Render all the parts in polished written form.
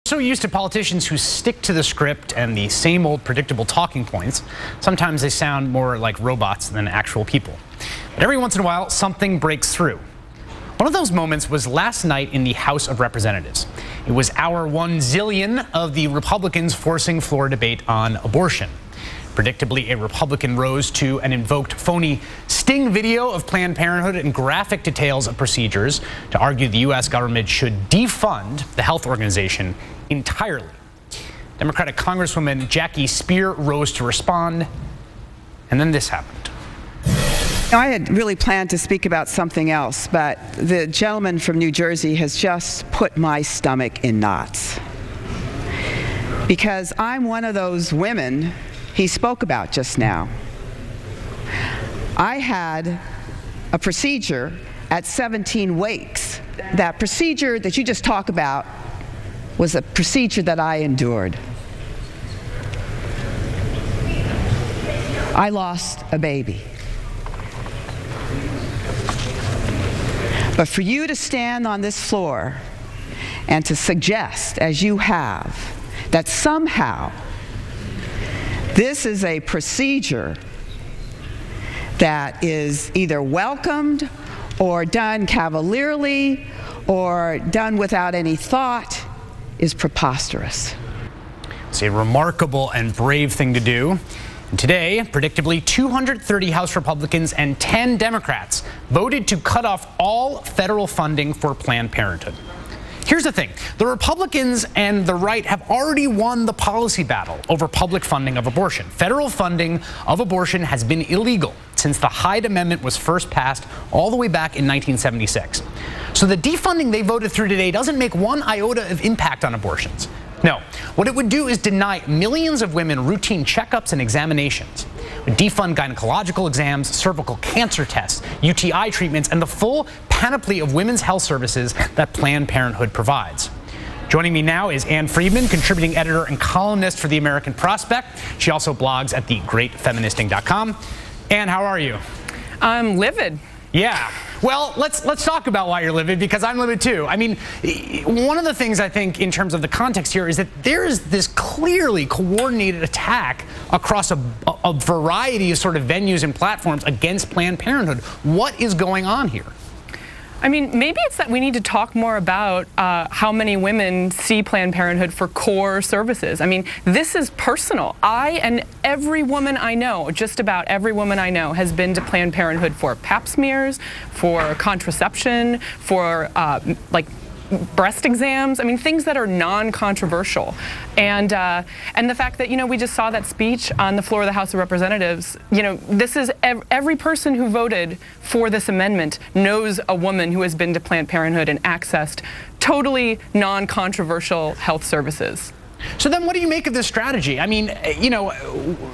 So used to politicians who stick to the script and the same old predictable talking points. Sometimes they sound more like robots than actual people. But every once in a while, something breaks through. One of those moments was last night in the House of Representatives. It was hour 1 zillion of the Republicans forcing floor debate on abortion. Predictably, a Republican rose to and invoked phony sting video of Planned Parenthood and graphic details of procedures to argue the U.S. government should defund the health organization entirely. Democratic Congresswoman Jackie Speer rose to respond, and then this happened. I had really planned to speak about something else, but the gentleman from New Jersey has just put my stomach in knots. Because I'm one of those women he spoke about just now. I had a procedure at 17 weeks. That procedure that you just talked about was a procedure that I endured. I lost a baby. But for you to stand on this floor and to suggest, as you have, that somehow this is a procedure that is either welcomed or done cavalierly or done without any thought is preposterous. It's a remarkable and brave thing to do. And today, predictably, 230 House Republicans and 10 Democrats voted to cut off all federal funding for Planned Parenthood. Here's the thing. The Republicans and the right have already won the policy battle over public funding of abortion. Federal funding of abortion has been illegal since the Hyde Amendment was first passed all the way back in 1976. So the defunding they voted through today doesn't make one iota of impact on abortions. No, what it would do is deny millions of women routine checkups and examinations. It would defund gynecological exams, cervical cancer tests, UTI treatments, and the full panoply of women's health services that Planned Parenthood provides. Joining me now is Ann Friedman, contributing editor and columnist for The American Prospect. She also blogs at thegreatfeministing.com. Ann, how are you? I'm livid. Yeah. Well, let's talk about why you're livid, because I'm livid too. I mean, one of the things I think in terms of the context here is that there is this clearly coordinated attack across a variety of sort of venues and platforms against Planned Parenthood. What is going on here? I mean, maybe it's that we need to talk more about how many women see Planned Parenthood for core services. I mean, this is personal. I and every woman I know, just about every woman I know, has been to Planned Parenthood for pap smears, for contraception, for like breast exams. I mean, things that are non-controversial. And the fact that, you know, we just saw that speech on the floor of the House of Representatives, you know, this is every person who voted for this amendment knows a woman who has been to Planned Parenthood and accessed totally non-controversial health services. So then what do you make of this strategy? I mean, you know,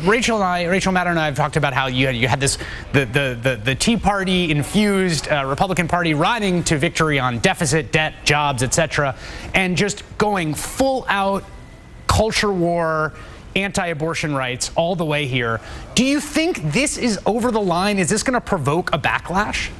Rachel Maddow and I have talked about how you had this, the Tea Party infused Republican Party riding to victory on deficit, debt, jobs, etc., and just going full out culture war, anti-abortion rights all the way here. Do you think this is over the line? Is this going to provoke a backlash?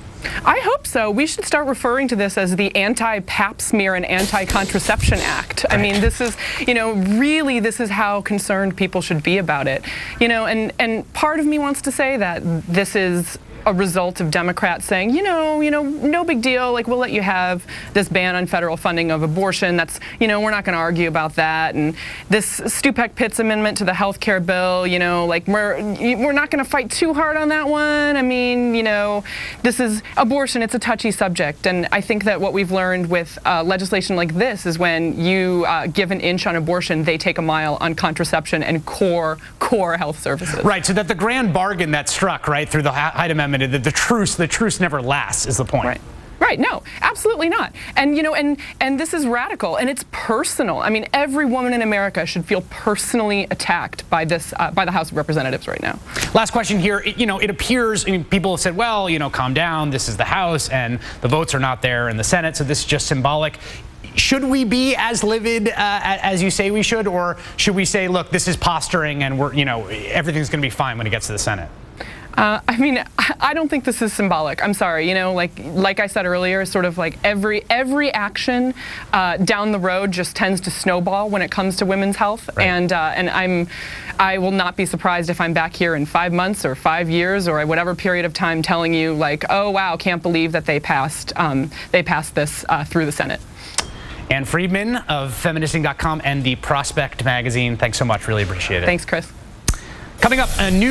I hope so. We should start referring to this as the Anti-Pap Smear and Anti-Contraception Act. I mean, this is, you know, really this is how concerned people should be about it. You know, and part of me wants to say that this is a result of Democrats saying, you know, no big deal, like we'll let you have this ban on federal funding of abortion. That's, you know, we're not going to argue about that. And this Stupak-Pitts amendment to the health care bill, you know, like we're not going to fight too hard on that one. I mean, you know, this is abortion. It's a touchy subject. And I think that what we've learned with legislation like this is when you give an inch on abortion, they take a mile on contraception and core health services. Right. So that the grand bargain that struck right through the Hyde Amendment, the truce never lasts, is the point. Right. Right, no, absolutely not. And you know, and this is radical and it's personal. I mean, every woman in America should feel personally attacked by this, by the House of Representatives right now. Last question here. You know, it appears, I mean, people have said, well, you know, calm down. This is the House and the votes are not there in the Senate, so this is just symbolic. Should we be as livid as you say we should, or should we say, look, this is posturing and we're, you know, everything's going to be fine when it gets to the Senate? I mean, I don't think this is symbolic. I'm sorry. You know, like I said earlier, sort of like every action down the road just tends to snowball when it comes to women's health. Right. And I will not be surprised if I'm back here in 5 months or 5 years or whatever period of time telling you like, oh wow, can't believe that they passed this through the Senate. Ann Friedman of Feministing.com and the Prospect magazine. Thanks so much. Really appreciate it. Thanks, Chris. Coming up, a new